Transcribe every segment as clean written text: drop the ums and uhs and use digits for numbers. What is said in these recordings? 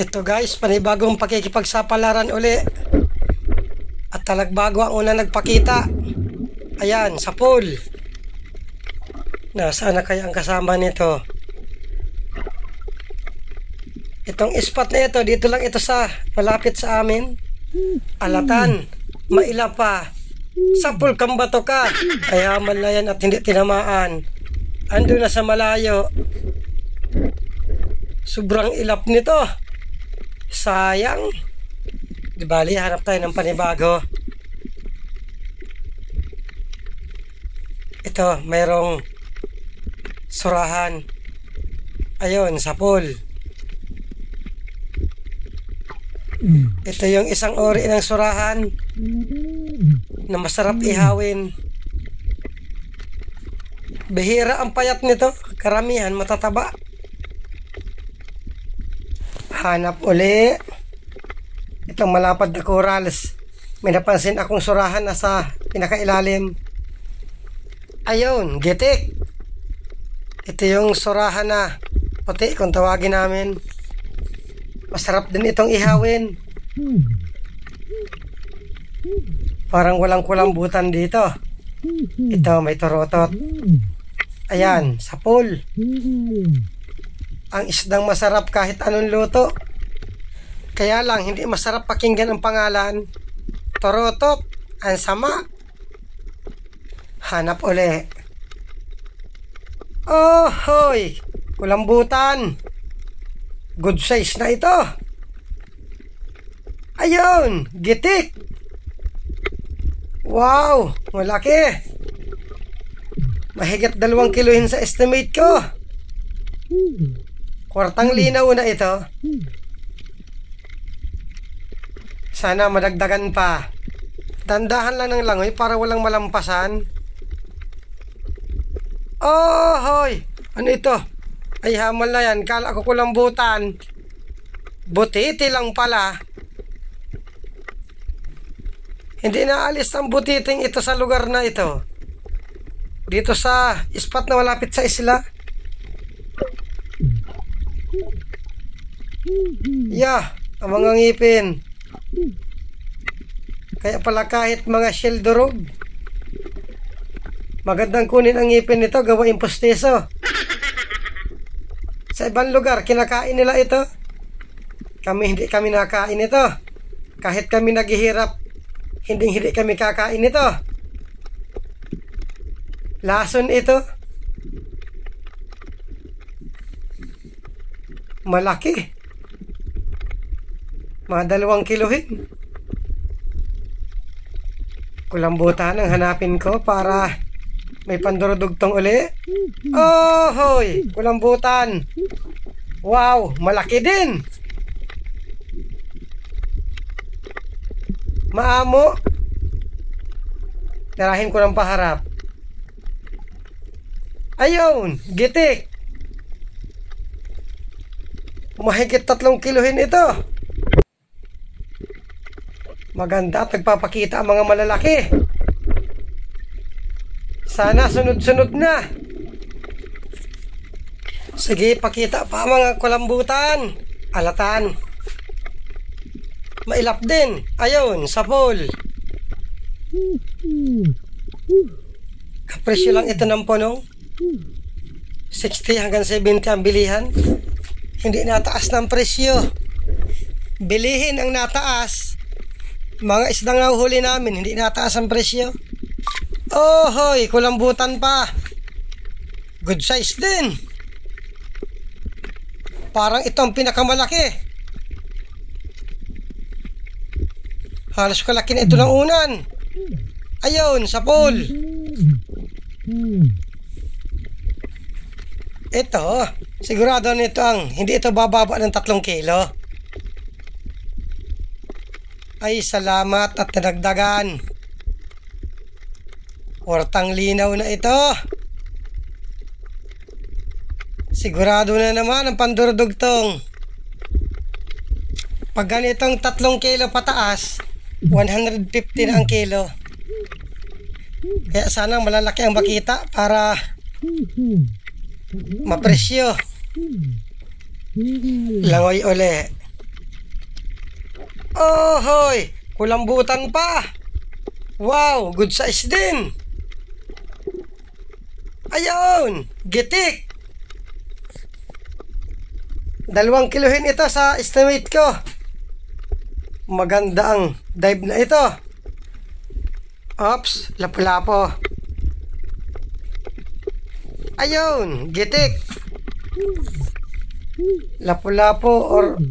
Ito guys, panibagong pakikipagsapalaran uli. At talagbago ang una nagpakita. Ayan, sa pool. Nasaan na kaya ang kasama nito? Itong spot na ito, dito lang ito sa malapit sa amin. Alatan, maila pa. Sa pool kang bato ka. Ay hamal na yan at hindi tinamaan. Ando na sa malayo. Sobrang ilap nito. Sayang. Di bali, hanap tayo ng panibago. Ito, mayroong surahan. Ayun, sa pool. Ito yung isang ori ng surahan na masarap ihawin. Bihira ang payat nito. Karamihan matataba. Hanap uli. Itong malapad na corals. May napansin akong surahan na sa pinakailalim. Ayun, gitik. Ito yung surahan na puti kung tawagin namin. Masarap din itong ihawin. Parang walang kulambutan dito. Ito may torotot. Ayan, sa pool. Ang isdang masarap kahit anong luto. Kaya lang hindi masarap pakinggan ang pangalan. Torotot, ang sama. Hanap uli. Oh, hoy! Kulambutan. Good size na ito. Ayun, gitik. Wow, malaki. Mahigit 2 kilohin sa estimate ko. Kwartang linaw na ito. Sana madagdagan pa. Dandahan lang ng langoy para walang malampasan. Oh, hoy! Ano ito? Ay, hamal na yan. Kala ko kulambutan. Butiti lang pala. Hindi na alis ang butiting ito sa lugar na ito. Dito sa spot na malapit sa isla. Yeah, ang mga ngipin. Kaya pala kahit mga shell durog, magandang kunin ang ngipin nito, gawain posteso. Sa ibang lugar, kinakain nila ito. Hindi kami nakain ito. Kahit kami naghihirap, hindi kami kakain ito. Lason ito. Malaki. Mga 2 kilohin. Kulambutan ang hanapin ko para may pandurudugtong uli. Oh, hoy! Kulambutan. Wow, malaki din. Maamo. Tirahin ko ng paharap. Ayun, gitik. Mahigit 3 kilohin ito. Maganda at nagpapakita ang mga malalaki. Sana sunod-sunod na. Sige, pakita pa mga kulambutan. Alatan. Mailap din. Ayun, sa pool. Kapresyo lang ito ng punong. 60 hanggang 70 ang bilihan. Hindi nataas ng presyo. Bilihin ang nataas. Mga isdang nahuhuli namin, hindi nataas ang presyo. Oh, hoy, kulambutan pa. Good size din. Parang itong pinakamalaki. Halos kalaki na ito ng unan. Ayun, sa pool. Ito, sigurado nito hindi ito bababa ng 3 kilo. Ay, salamat at nadagdagan. Kwartang linaw na ito. Sigurado na naman ang pandurdugtong. Pag ganitong 3 kilo pataas, 150 na ang kilo. Kaya sana malalaki ang bakita para mapresyo. Langoy uli. Oh, hoy! Kulambutan pa! Wow! Good size din! Ayun! Gitik! 2 kilohin ito sa estimate ko. Maganda ang dive na ito. Oops! Lapu-lapo. Ayun! Gitik! Lapu-lapo or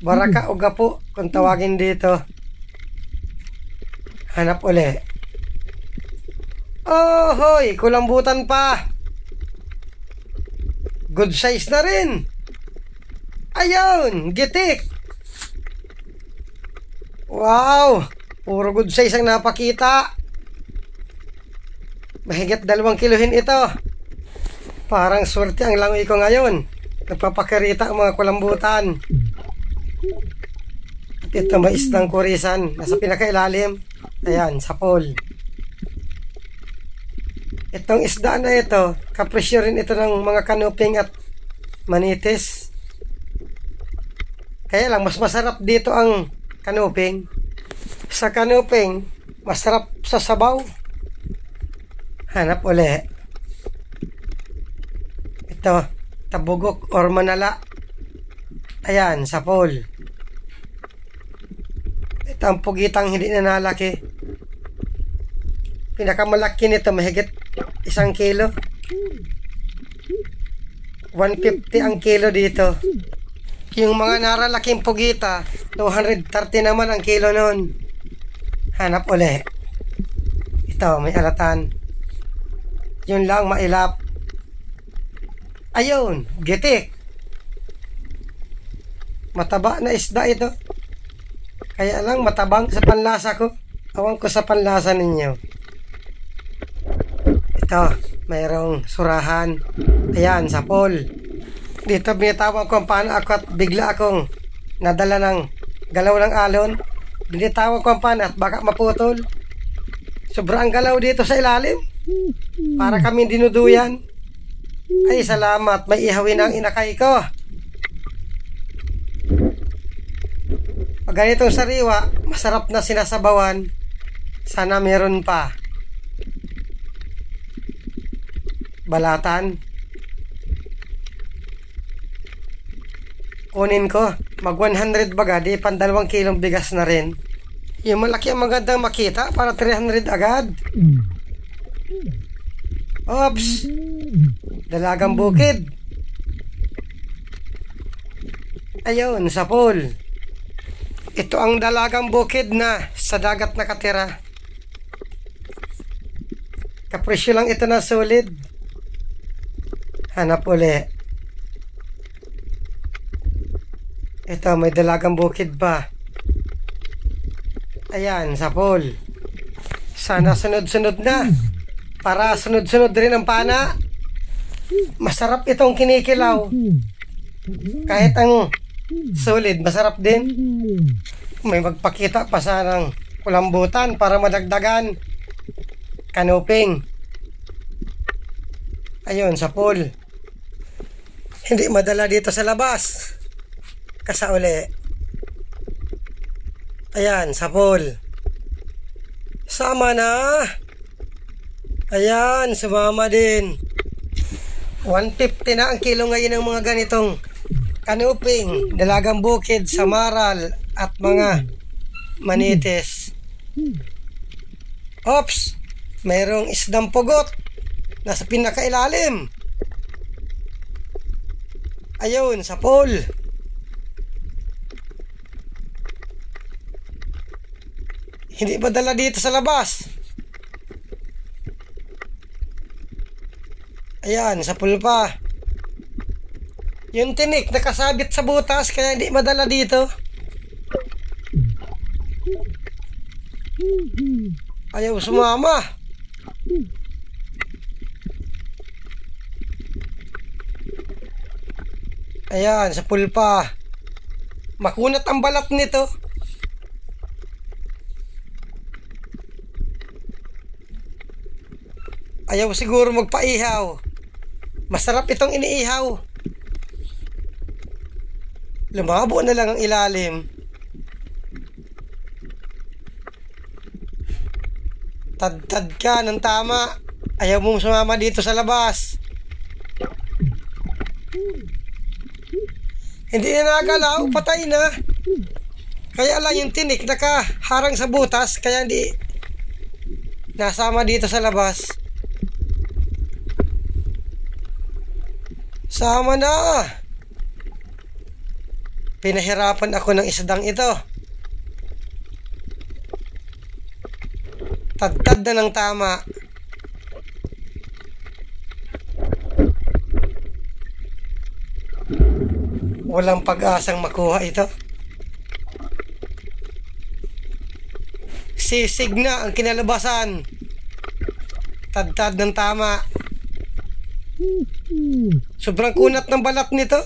baraka o gapo kung tawagin dito. Hanap uli. Oh, hoy! Kulambutan pa! Good size na rin! Ayun! Gitik! Wow! Puro good size ang napakita. Mahigit 2 kilohin ito. Parang swerte ang langoy ko ngayon. Nagpapakirita ang mga kulambutan. At ito may isdang kurisan. Nasa pinakailalim. Ayan, sa pool. Itong isda na ito, kapresyo rin ito ng mga kanuping at manitis. Kaya lang, mas masarap dito ang kanuping. Sa kanuping, masarap sa sabaw. Hanap uli. Ito, tabugok or manala. Ayan, sa pool. Ito ang pugitang hindi na nalaki. Pinakamalaki nito, mahigit 1 kilo. 150 ang kilo dito. Yung mga naralaking pugita, 230 naman ang kilo nun. Hanap uli. Ito, may alatan. Yun lang, mailap. Ayun, gitik. Mataba na isda ito. Kaya lang, matabang sa panlasa ko. Awan ko sa panlasa ninyo. Ito, mayroong surahan. Ayan, sa pool. Dito binitawan ko ang pana ako at bigla akong nadala ng galaw ng alon. Binitawan ko ang pana at baka maputol. Sobrang galaw dito sa ilalim. Para kami dinuduyan. Ay, salamat. May ihawin ang inakay ko. Pag ganitong sariwa, masarap na sinasabawan. Sana meron pa. Balatan. Kunin ko. Mag 100 baga, di pan 2 kilong bigas na rin. Yung malaki ang magandang makita para 300 agad. Oops! Dalagang bukid. Ayun, sa pool. Ito ang dalagang bukid na sa dagat nakatira. Kapresyo lang ito na solid. Hanap uli. Ito, may dalagang bukid pa. Ayan, sa pool. Sana sunod-sunod na. Para sunod-sunod rin ang pana. Masarap itong kinikilaw. Kahit ang solid, masarap din. May magpakita pa sanang kulambutan para madagdagan. Kanuping. Ayun, sa pool. Hindi madala dito sa labas. Kasa uli. Ayan, sa pool. Sama na. Ayan, sumama din. 150 na ang kilo ngayon ng mga ganitong kanuping, dalagang bukid, samaral, at mga manitis. Ops! Mayroong isdang pugot. Nasa pinakailalim. Ayun, sa pool. Hindi ba dala dito sa labas? Ayan, sa pool pa. Yung tinik nakasabit sa butas kaya hindi madala dito. Ayaw sumama. Ayan, sa pool pa. Makunat ang balat nito. Ayaw siguro magpaihaw. Masarap itong iniihaw. Lumabo na lang ang ilalim. Tad-tad ka ng tama. Ayaw mong sumama dito sa labas. Hindi na nagalaw, patay na. Kaya lang yung tinik nakaharang sa butas, kaya hindi nasama dito sa labas. Sama na. Pinahirapan ako ng isdang ito. Tad-tad na ng tama. Walang pag-asang makuha ito. Sisig na ang kinalabasan. Tad-tad ng tama. Sobrang kunat ng balat nito.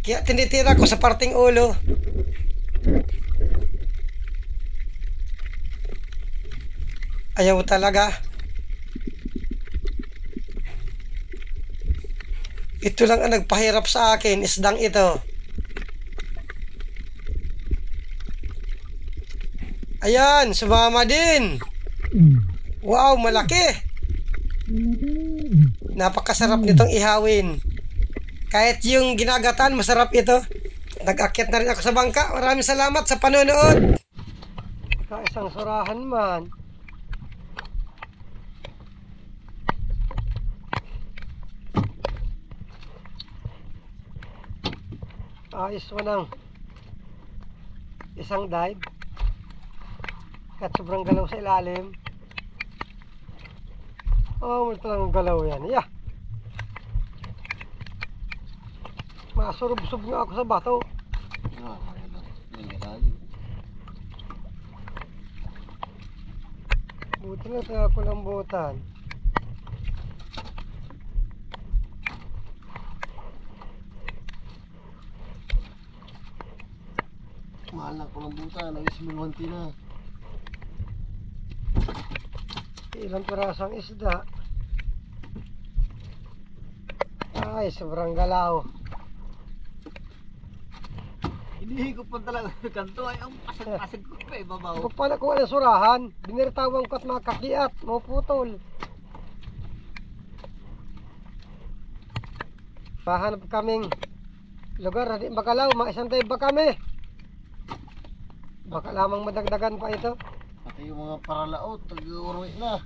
Kaya tinitira ko sa parting ulo. Ayaw talaga. Ito lang ang nagpahirap sa akin, isdang ito. Ayan, sumama din. Wow, malaki. Napakasarap nitong ihawin. Kahit yung ginagatan, masarap ito. Nag-akyat na rin ako sa bangka. Maraming salamat sa panonood. Isang surahan man. Ayos mo ng isang dive. At sobrang galaw sa ilalim. Oh, may talagang galaw yan. Yeah. Masurub-sub nga ako sa bato. Buti na sa kulambutan. Mahal na kulambutan, nag-ismulwanti na. Ilang pirasong isda. Ay, sobrang galaw. Hinihigop pa talaga ng kanto ay ang pasag-pasag ko pa ibabaw. Pag pala ko ang surahan, binirtawan ko at makakiat, maputol. Pahanap kaming lugar, hindi makalaw, mga isang tayo ba kami? Baka lamang madagdagan pa ito. Pati yung mga paralaot, tag-uruwi na.